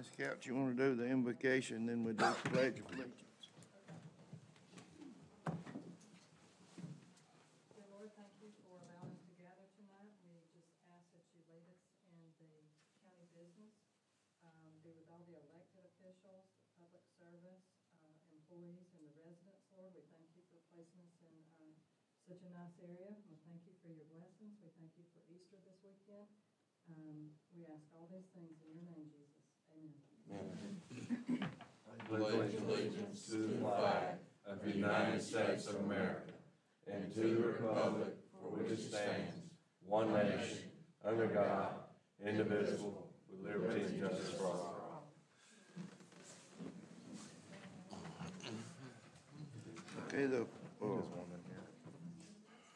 Ms. Couch, you want to do the invocation, then we do the pledge of allegiance? Dear Lord, thank you for allowing us to gather tonight. We just ask that you lead us in the county business, be with all the elected officials, the public service, employees, and the residents, Lord. We thank you for placing us in such a nice area. We thank you for your blessings. We thank you for Easter this weekend. We ask all these things in your name, Jesus. Amen. I pledge allegiance to the flag of the United States of America and to the republic for which it stands, one nation, under God, indivisible, with liberty and justice for all. Okay, the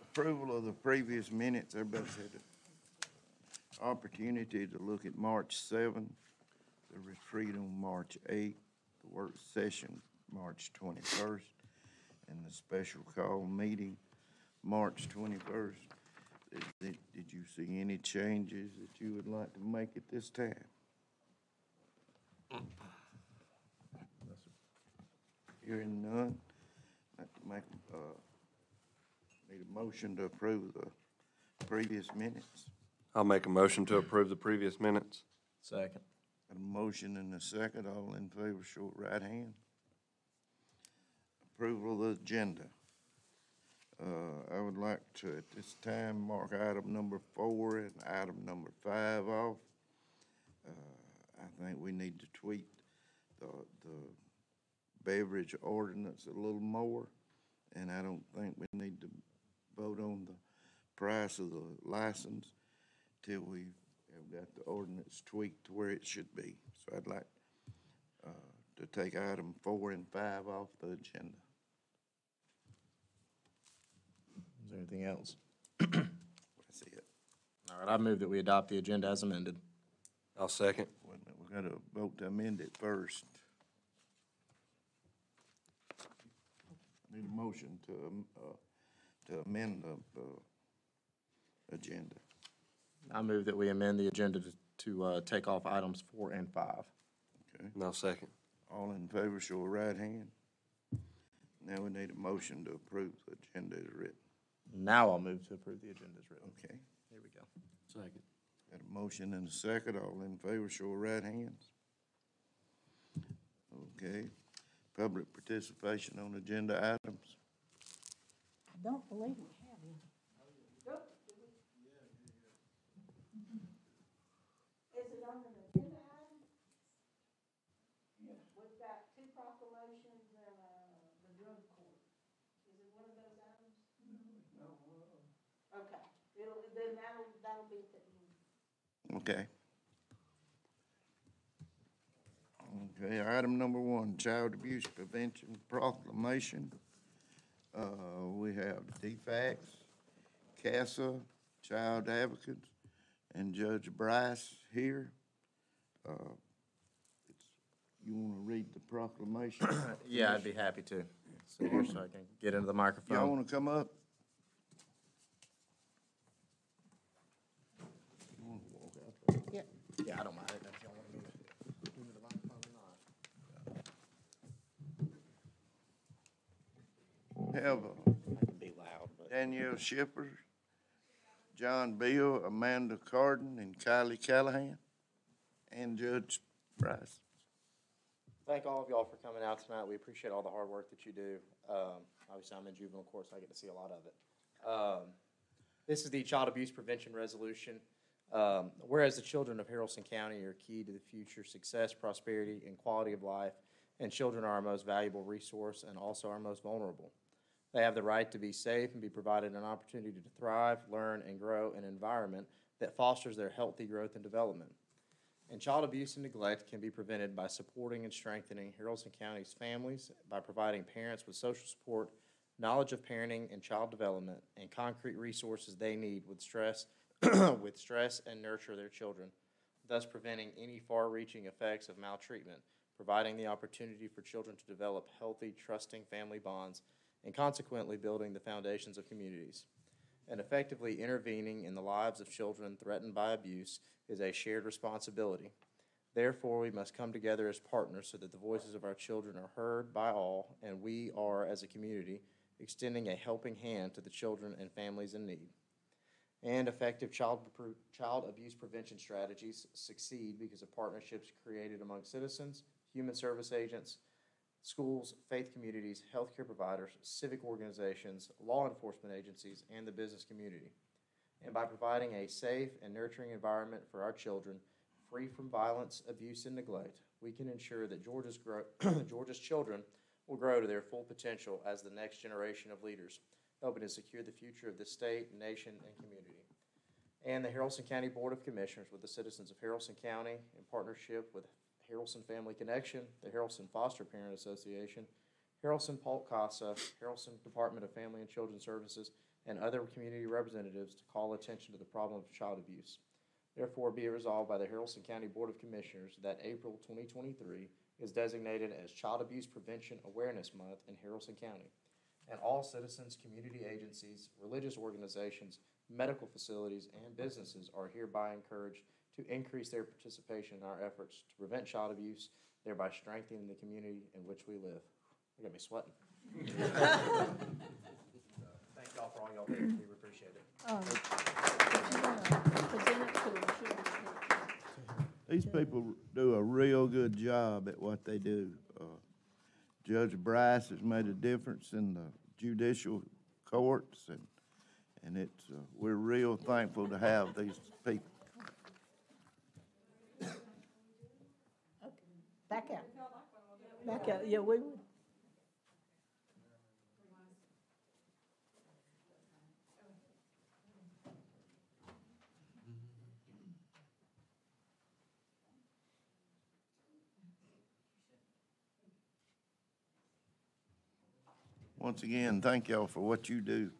approval of the previous minutes, everybody's had the opportunity to look at March 7th, the retreat on March 8th, the work session March 21st, and the special call meeting March 21st. Did you see any changes that you would like to make at this time? Hearing none, I'd like to need a motion to approve the previous minutes. I'll make a motion to approve the previous minutes. Second. Got a motion and a second. All in favor, show with right hand. Approval of the agenda. I would like to, at this time, mark item number 4 and item number 5 off. I think we need to tweak the beverage ordinance a little more, and I don't think we need to vote on the price of the license till we have got the ordinance tweaked to where it should be. So I'd like to take item 4 and 5 off the agenda. Is there anything else? That's it. All right, I move that we adopt the agenda as amended. I'll second. Wait a minute, we got to vote to amend it first. Need a motion to amend the agenda. I move that we amend the agenda to take off items 4 and 5. Okay. And I'll second. All in favor, show a right hand. Now we need a motion to approve the agenda as written. Now I'll move to approve the agenda as written. Okay. Here we go. Second. Got a motion and a second. All in favor, show a right hand. Okay. Public participation on agenda items. I don't believe we have any. Is it on an agenda item? Yeah. We've got 2 proclamations and the drug court. Is it one of those items? No. Okay, then that'll be at the end. Okay. Okay, item number 1, Child Abuse Prevention Proclamation. We have DFAX, CASA, Child Advocates, and Judge Bryce here. You want to read the proclamation? Yeah, I'd be happy to. So here, so I can get into the microphone. Y'all want to come up? You wanna walk out there? Yeah, I don't mind it if y'all want me to do the microphone or not. Have I can be loud, but. Danielle Shipper, John Beal, Amanda Carden, and Kylie Callahan, and Judge Bryce. Thank all of y'all for coming out tonight. We appreciate all the hard work that you do. Obviously, I'm in juvenile court, so I get to see a lot of it. This is the Child Abuse Prevention Resolution. Whereas the children of Haralson County are key to the future success, prosperity, and quality of life, and children are our most valuable resource and also our most vulnerable. They have the right to be safe and be provided an opportunity to thrive, learn, and grow in an environment that fosters their healthy growth and development. And child abuse and neglect can be prevented by supporting and strengthening Haralson County's families by providing parents with social support, knowledge of parenting and child development, and concrete resources they need with stress and nurture their children, thus preventing any far-reaching effects of maltreatment, providing the opportunity for children to develop healthy, trusting family bonds, and consequently building the foundations of communities. And effectively intervening in the lives of children threatened by abuse is a shared responsibility. Therefore, we must come together as partners so that the voices of our children are heard by all, and we are, as a community, extending a helping hand to the children and families in need. And effective child abuse prevention strategies succeed because of partnerships created among citizens, human service agents, schools, faith communities, healthcare providers, civic organizations, law enforcement agencies, and the business community. And by providing a safe and nurturing environment for our children, free from violence, abuse, and neglect, we can ensure that Georgia's children will grow to their full potential as the next generation of leaders, helping to secure the future of this state, nation, and community. And the Haralson County Board of Commissioners, with the citizens of Haralson County, in partnership with Haralson Family Connection, the Haralson Foster Parent Association, Haralson Polk Casa, Haralson Department of Family and Children's Services, and other community representatives to call attention to the problem of child abuse. Therefore, be it resolved by the Haralson County Board of Commissioners that April 2023 is designated as Child Abuse Prevention Awareness Month in Haralson County. And all citizens, community agencies, religious organizations, medical facilities, and businesses are hereby encouraged to increase their participation in our efforts to prevent child abuse, thereby strengthening the community in which we live. Look at me sweating. Thank y'all for all y'all do. We appreciate it. If you want to present it to them, sure. These people do a real good job at what they do. Judge Bryce has made a difference in the judicial courts, and it's we're real thankful to have these people. Back out. Back out, yeah, we would. Once again, thank y'all for what you do.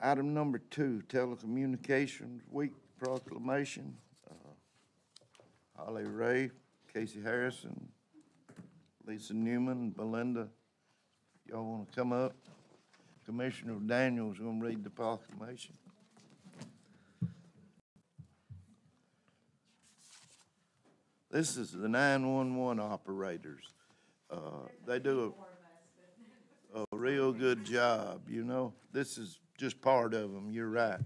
Item number 2, Telecommunications Week proclamation. Holly Ray, Casey Harrison, Lisa Newman, Belinda, y'all want to come up? Commissioner Daniels going to read the proclamation. This is the 911 operators. They do a real good job, you know. This is just part of them, you're right.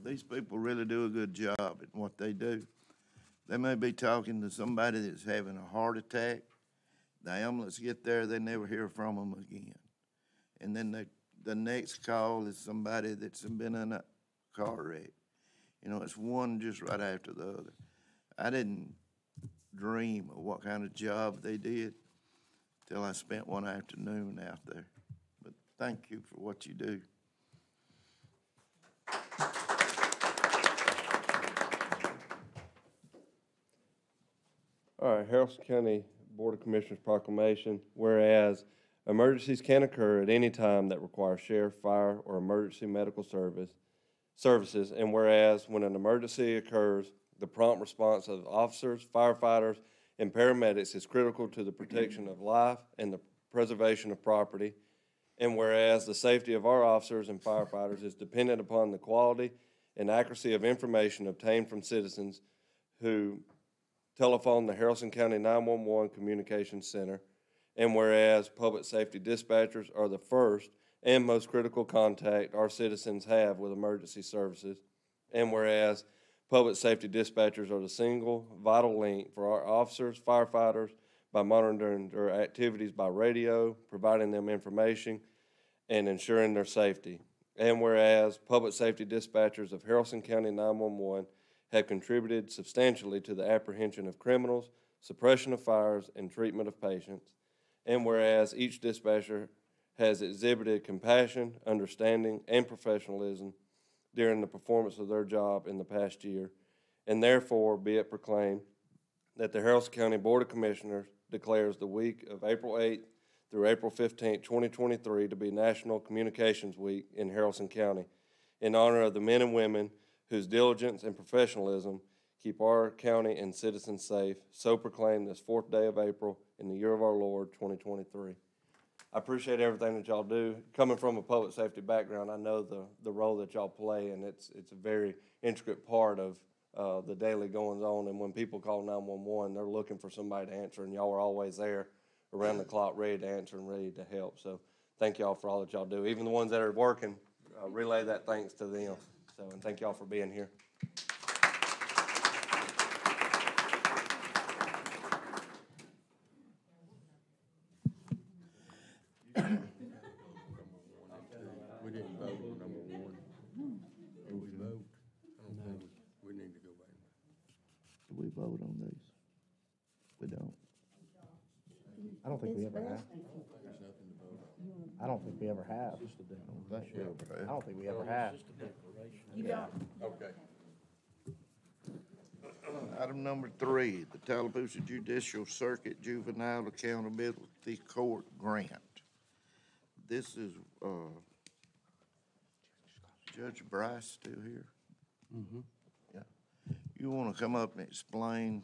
These people really do a good job at what they do. They may be talking to somebody that's having a heart attack. The ambulance get there, they never hear from them again. And then the next call is somebody that's been in a car wreck. You know, it's one just right after the other. I didn't dream of what kind of job they did till I spent one afternoon out there. But thank you for what you do. All right, Haralson County Board of Commissioners proclamation, whereas emergencies can occur at any time that require sheriff, fire, or emergency medical services, and whereas when an emergency occurs, the prompt response of officers, firefighters, and paramedics is critical to the protection of life and the preservation of property, and whereas the safety of our officers and firefighters is dependent upon the quality and accuracy of information obtained from citizens who telephone the Haralson County 911 Communications Center, and whereas public safety dispatchers are the first and most critical contact our citizens have with emergency services, and whereas public safety dispatchers are the single vital link for our officers, firefighters, by monitoring their activities by radio, providing them information, and ensuring their safety. And whereas public safety dispatchers of Haralson County 911 have contributed substantially to the apprehension of criminals, suppression of fires, and treatment of patients. And whereas each dispatcher has exhibited compassion, understanding, and professionalism during the performance of their job in the past year, and therefore be it proclaimed that the Haralson County Board of Commissioners declares the week of April 8th through April 15th, 2023 to be National Communications Week in Haralson County in honor of the men and women whose diligence and professionalism keep our county and citizens safe, so proclaimed this 4th day of April in the year of our Lord, 2023. I appreciate everything that y'all do. Coming from a public safety background, I know the role that y'all play, and it's a very intricate part of the daily goings on, and when people call 911, they're looking for somebody to answer, and y'all are always there around the clock, ready to answer and ready to help. So thank y'all for all that y'all do. Even the ones that are working, relay that thanks to them. So, and thank y'all for being here. We didn't vote on number one. Did we vote? I don't think we need to go back. Do we vote on these? We don't. I don't think we ever have. There's nothing to vote on. I don't think we ever have. I don't think we ever have. Okay. Item number 3, the Tallapoosa Judicial Circuit Juvenile Accountability Court Grant. This is, Judge Bryce still here? Mm-hmm. Yeah. You want to come up and explain,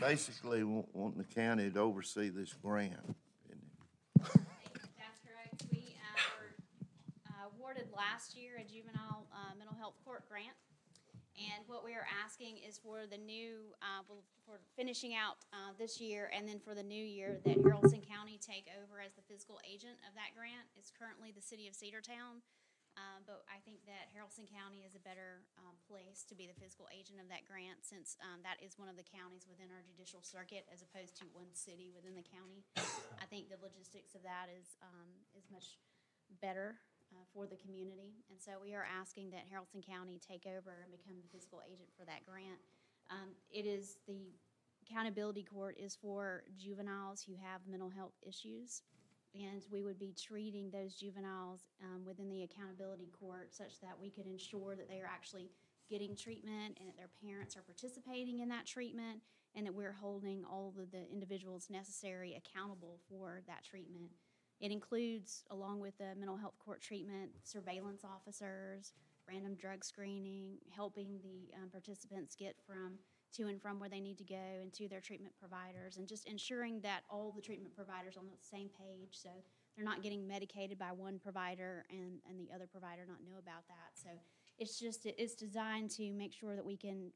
basically wanting the county to oversee this grant, isn't it? That's correct. We were awarded last year a juvenile mental health court grant. And what we are asking is for the new, for finishing out this year and then for the new year that Haralson County take over as the fiscal agent of that grant. It's currently the city of Cedartown, but I think that Haralson County is a better place to be the fiscal agent of that grant since that is one of the counties within our judicial circuit as opposed to one city within the county. I think the logistics of that is much better for the community, and so we are asking that Haralson County take over and become the fiscal agent for that grant. It is the accountability court is for juveniles who have mental health issues, and we would be treating those juveniles within the accountability court such that we could ensure that they are actually getting treatment and that their parents are participating in that treatment and that we're holding all of the individuals necessary accountable for that treatment. It includes, along with the mental health court treatment, surveillance officers, random drug screening, helping the participants get to and from where they need to go and to their treatment providers, and just ensuring that all the treatment providers are on the same page so they're not getting medicated by one provider and the other provider not know about that. So it's designed to make sure that we can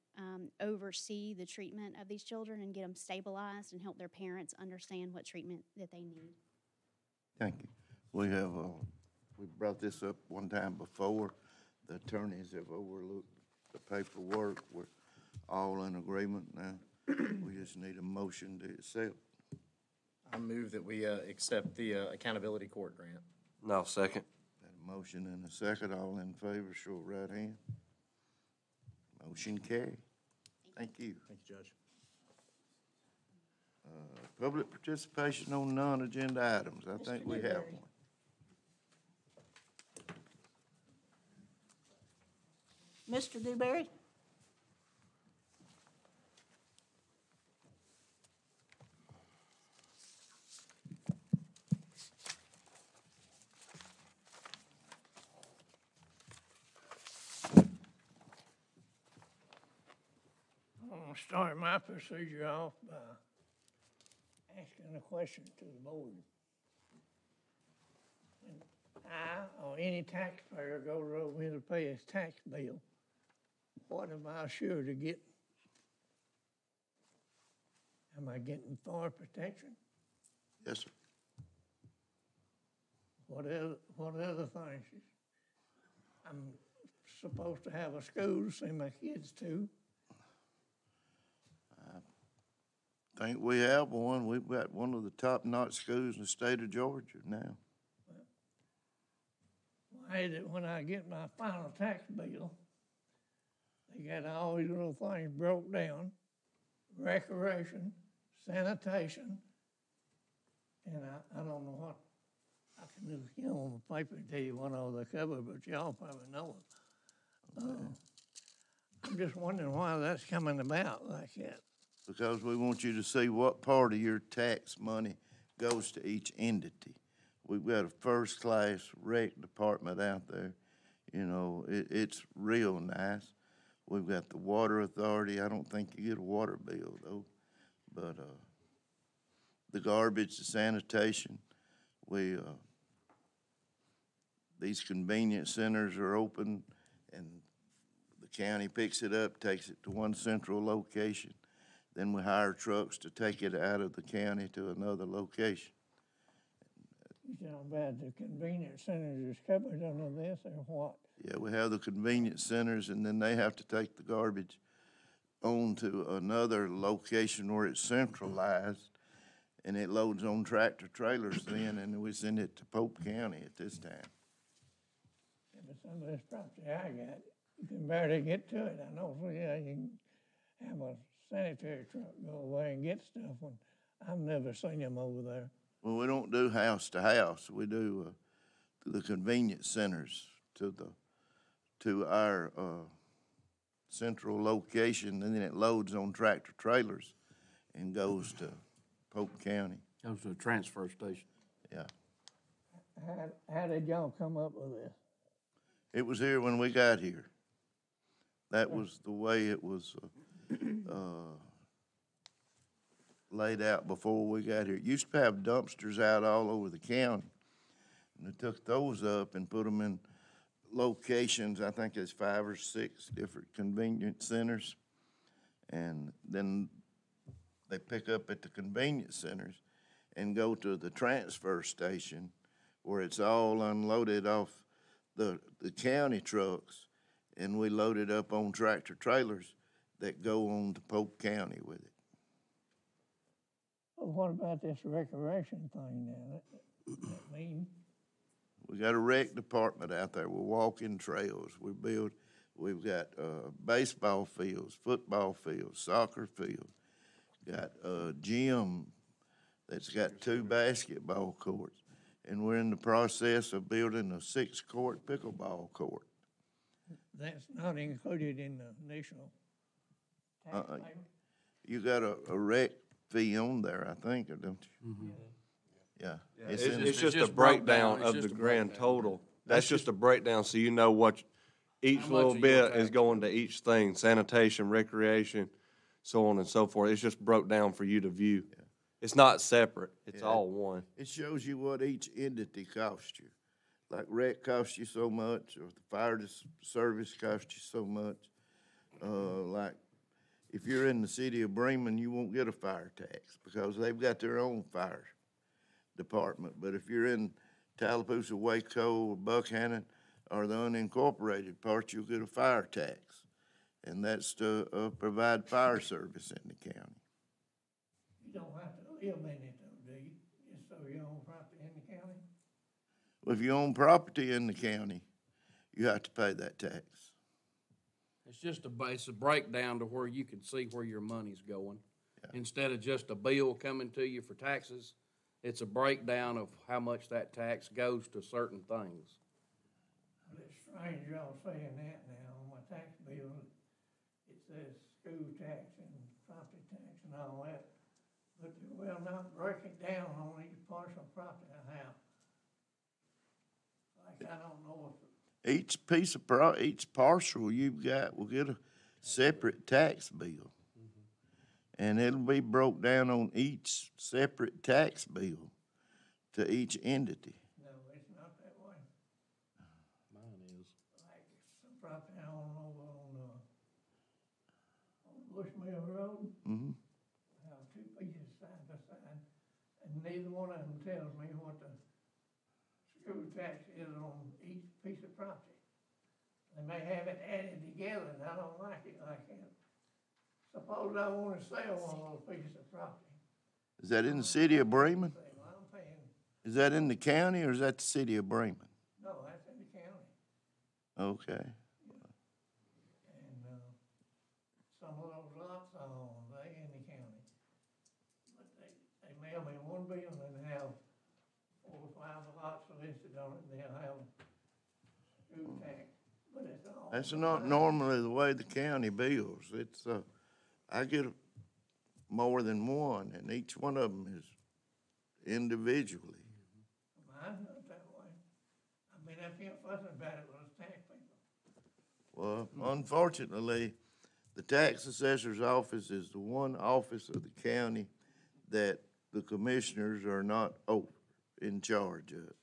oversee the treatment of these children and get them stabilized and help their parents understand what treatment that they need. Thank you. We have, we brought this up one time before. The attorneys have overlooked the paperwork. We're all in agreement now. We just need a motion to accept. I move that we accept the accountability court grant. No, second. Got a motion and a second. All in favor, show of right hand. Motion carried. Thank you. Thank you, Judge. Public participation on non-agenda items. I think we have one. Mr. Dewberry? I'm gonna start my procedure off by asking a question to the board. When I or any taxpayer goes over here to pay his tax bill, what am I sure to get? Am I getting fire protection? Yes, sir. What other things? I'm supposed to have a school to send my kids to. Think we have one. We've got one of the top-notch schools in the state of Georgia now. Why is it when I get my final tax bill, they got all these little things broke down, recreation, sanitation, and I don't know what, I can just get on the paper and tell you what all they cover, but y'all probably know it. I'm just wondering why that's coming about like that. Because we want you to see what part of your tax money goes to each entity. We've got a first-class rec department out there. You know, it's real nice. We've got the water authority. I don't think you get a water bill, though. But the garbage, the sanitation, these convenience centers are open, and the county picks it up, takes it to one central location. Then we hire trucks to take it out of the county to another location. You sound bad, the convenience centers is covered under this or what? Yeah, we have the convenience centers, and then they have to take the garbage on to another location where it's centralized, and it loads on tractor trailers then, and we send it to Pope County at this time. Yeah, but some of this property I got, you can barely get to it. I know, so yeah, you can have a sanitary truck go away and get stuff when, I've never seen them over there. Well, we don't do house to house. We do the convenience centers to our central location, and then it loads on tractor trailers and goes to Pope County. Goes to a transfer station. Yeah. How did y'all come up with this? It was here when we got here. That was the way it was laid out before we got here. It used to have dumpsters out all over the county, and they took those up and put them in locations. I think there's 5 or 6 different convenience centers, and then they pick up at the convenience centers and go to the transfer station where it's all unloaded off the county trucks, and we load it up on tractor trailers that go on to Pope County with it. Well, what about this recreation thing now? That mean? We got a rec department out there. We're walking trails. We've got baseball fields, football fields, soccer fields. Got a gym that's got 2 basketball courts. And we're in the process of building a 6-court pickleball court. That's not included in the initial tax payment? You got a rec fee on there, I think, or don't you? Mm-hmm. Yeah. It's just a just broke breakdown down. It's of just the a grand breakdown. total. That's just a breakdown, so you know what each How much little of your bit is tax going to each thing, sanitation, recreation, so on and so forth. It's just broke down for you to view. It's not separate, it's Yeah. all one. It shows you what each entity costs you. Like rec costs you so much, or the fire service costs you so much. Like, if you're in the city of Bremen, you won't get a fire tax because they've got their own fire department. But if you're in Tallapoosa, Waco, or Buckhannon, or the unincorporated part, you'll get a fire tax. And that's to provide fire service in the county. You don't have to live in it though, do you? Just so you own property in the county? Well, if you own property in the county, you have to pay that tax. It's just it's a breakdown to where you can see where your money's going. Instead of just a bill coming to you for taxes, it's a breakdown of how much that tax goes to certain things. Well, it's strange y'all saying that now. On my tax bill, it says school tax and property tax and all that. But they will not break it down on each parcel of property I have. Like, I don't know if, Each piece of each parcel you've got will get a separate tax bill. And it'll be broke down on each separate tax bill to each entity. no, it's not that way. Mine is. Like, some property I own over on Bushmill Road, Mm-hmm. I have 2 pieces side by side, and neither one of them tells me what the school tax is on each piece of property. They may have it added together, and I don't like it like that. Suppose I wanna sell one of those pieces of property. Is that in the city of Bremen? Say, well, I'm paying, Is that in the county or is that the city of Bremen? no, that's in the county, Okay. and, some of those lots I own, they in the county. But they mail me one bill and they have 4 or 5 lots listed on it, and they'll have school tax, but it's all. That's not normally the way the county bills. It's, I get more than one, and each one of them is individually. Mine's not that way. I mean, I can't fuss about it with those tax people. Well, unfortunately, the tax assessor's office is the one office of the county that the commissioners are not in charge of.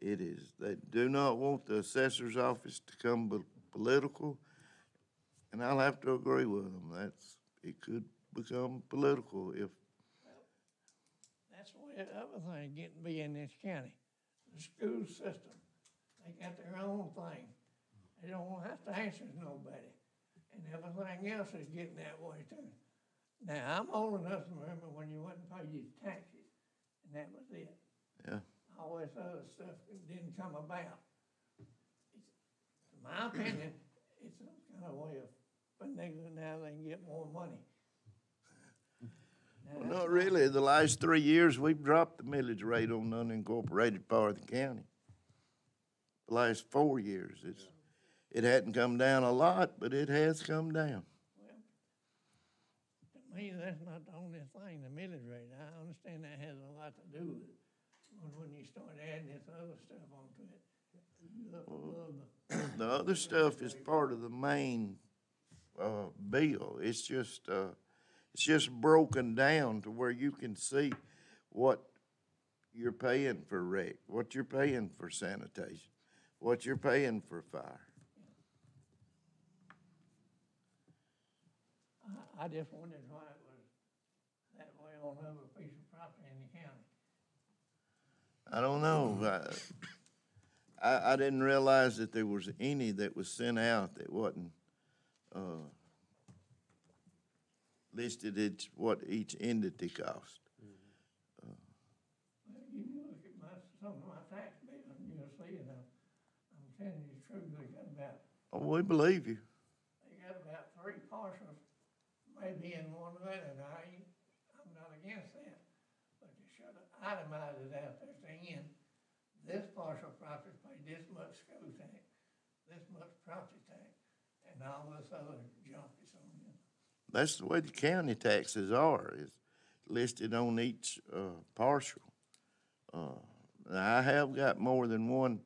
It is, they do not want the assessor's office to become political, And I'll have to agree with them. It could become political if, That's the way the other thing getting to be in this county. The school system, they got their own thing. They don't have to answer to nobody. And everything else is getting that way too. Now, I'm old enough to remember when you wouldn't pay your taxes, and that was it. yeah. All this other stuff didn't come about. In my opinion, it's some kind of way of finagling how they can get more money. Now, Well, that's not my- really. The last 3 years, we've dropped the millage rate on unincorporated part of the county. The last 4 years, it hadn't come down a lot, but it has come down. Well, to me, that's not the only thing, the millage rate. I understand that has a lot to do with it. But when you start adding this other stuff onto it, you up above the. The other stuff is part of the main, bill. It's just broken down to where you can see what you're paying for rec, what you're paying for sanitation, what you're paying for fire. I just wondered why it was that way on another piece of property in the county. I don't know. I didn't realize that there was any that was sent out that wasn't, listed what each entity cost. Well, you can look at some of my tax bills, and you'll see it. I'm telling you the truth, they got about Oh, we believe you. 3 parcels, maybe in one of that, and I'm not against that. But you should itemize it out there, saying, this parcel property paid this much school tax, this much property tax, and all this other junk is on it. That's the way the county taxes are, is listed on each, parcel. Now, I have got more than one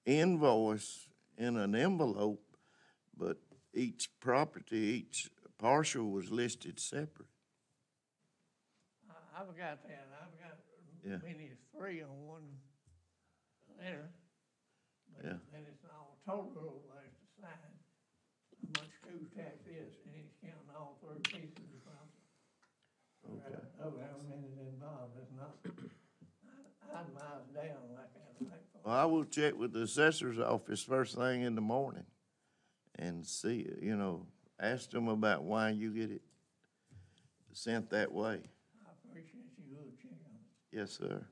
invoice in an envelope, but each property, each parcel was listed separate. I've got that, I've got Yeah. many as 3 on one letter. But Yeah. then it's all total there's to sign, how much school tax is, and he's counting all 3 pieces of property. Okay. However many is involved, it's not itemized down like I think. Well, I will check with the assessor's office first thing in the morning and see, ask them about why you get it sent that way. I appreciate you will check on it. Yes, sir.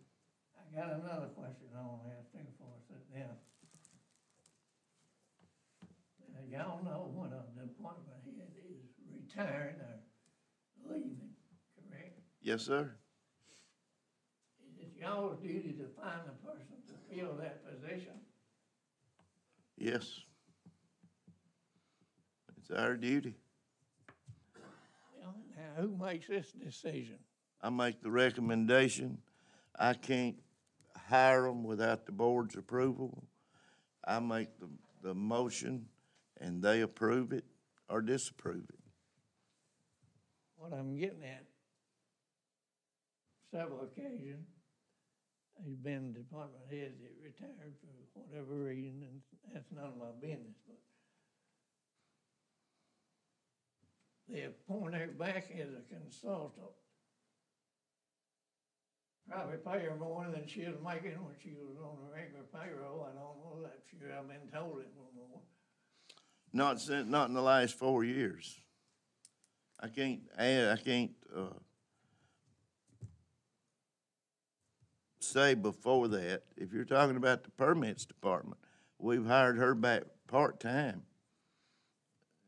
I got another question I want to ask too before I sit down. Y'all know when a department head is retiring or leaving, correct? Yes, sir. Is it y'all's duty to find a person to fill that position? Yes. It's our duty. Well, now, who makes this decision? I make the recommendation. I can't hire them without the board's approval. I make the motion, and they approve it or disapprove it. What I'm getting at, several occasions, there's been department heads that retired for whatever reason, and that's none of my business, but they appoint her back as a consultant. Probably pay her more than she was making when she was on the regular payroll. I don't know that, sure, I've been told it was more. Not in the last 4 years. I can't say before that. If you're talking about the permits department, we've hired her back part-time.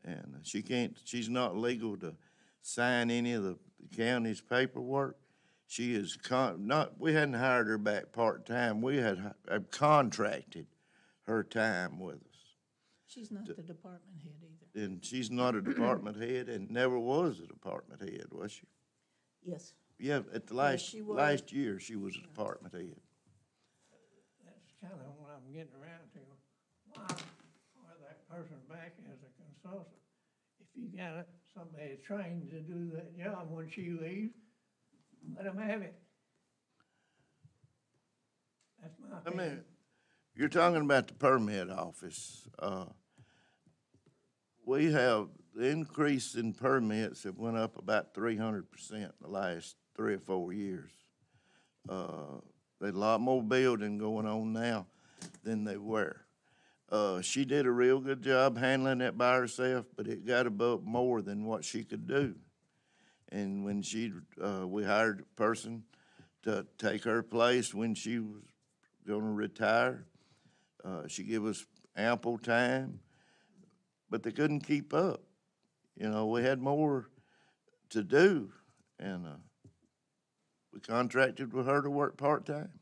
And she's not legal to sign any of the county's paperwork. She is we hadn't hired her back part-time. We had contracted her time with us. She's not the department head either. And she's not a department head and never was a department head, was she? Yes. Yeah, at the Yes, she was. last year, she was a department head. That's kind of what I'm getting around to. Why hire that person back as a consultant? If you got somebody trained to do that job when she leaves, let them have it. That's my I opinion. mean, you're talking about the permit office. We have the increase in permits have went up about 300% in the last 3 or 4 years. There's a lot more building going on now than they were. She did a real good job handling it by herself, but it got above more than what she could do. And when we hired a person to take her place when she was gonna retire. She gave us ample time, but they couldn't keep up. You know, we had more to do, and we contracted with her to work part-time.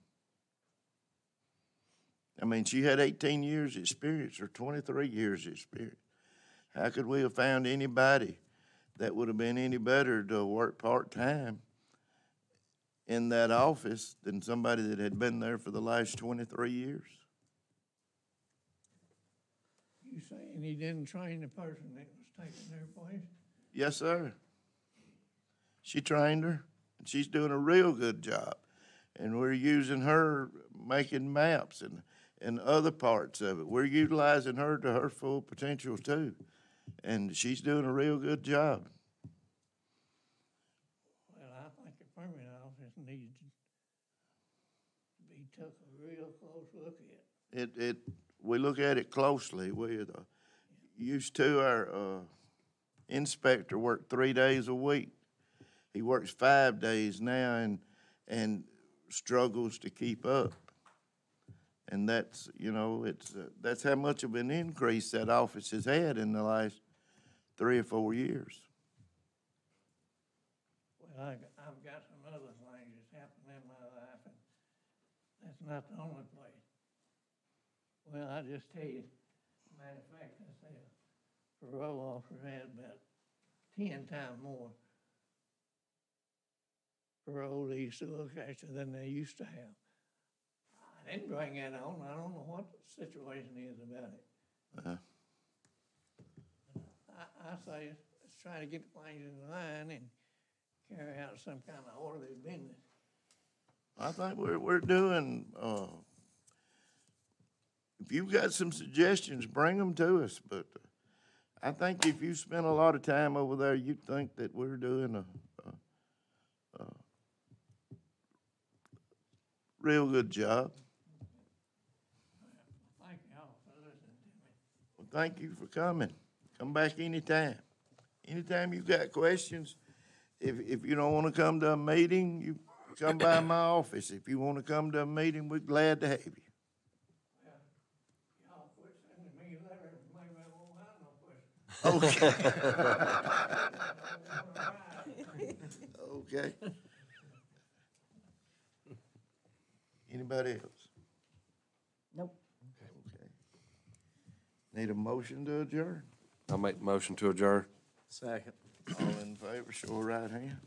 I mean, she had 18 years' experience or 23 years' experience. How could we have found anybody that would have been any better to work part-time in that office than somebody that had been there for the last 23 years? You saying he didn't train the person that was taking their place? Yes, sir. She trained her, and she's doing a real good job. And we're using her making maps and other parts of it. We're utilizing her to her full potential too. And she's doing a real good job. Well, I think the permit office needs to be took a real close look at. We look at it closely. We used to, our inspector worked 3 days a week. He works 5 days now and struggles to keep up. And that's, you know, that's how much of an increase that office has had in the last 3 or 4 years. Well, I've got some other things that's happened in my life, and that's not the only place. Well, I just tell you, matter of fact, I say a parole officer had about 10 times more parolees to look after than they used to have. I didn't bring that on. I don't know what the situation is about it. I say, let's try to get things in line and carry out some kind of orderly business. I think we're doing, if you've got some suggestions, bring them to us. But I think if you spend a lot of time over there, you'd think that we're doing a real good job. Thank y'all for listening to me. Well, thank you for coming. Come back anytime. Anytime you've got questions, if you don't want to come to a meeting, you come by my office. If you want to come to a meeting, we're glad to have you. Well, y'all quit sending me letters, maybe I won't have no questions. Okay. Okay. Anybody else? Nope. Okay. Need a motion to adjourn? I'll make the motion to adjourn. Second. All in favor, show of right hand.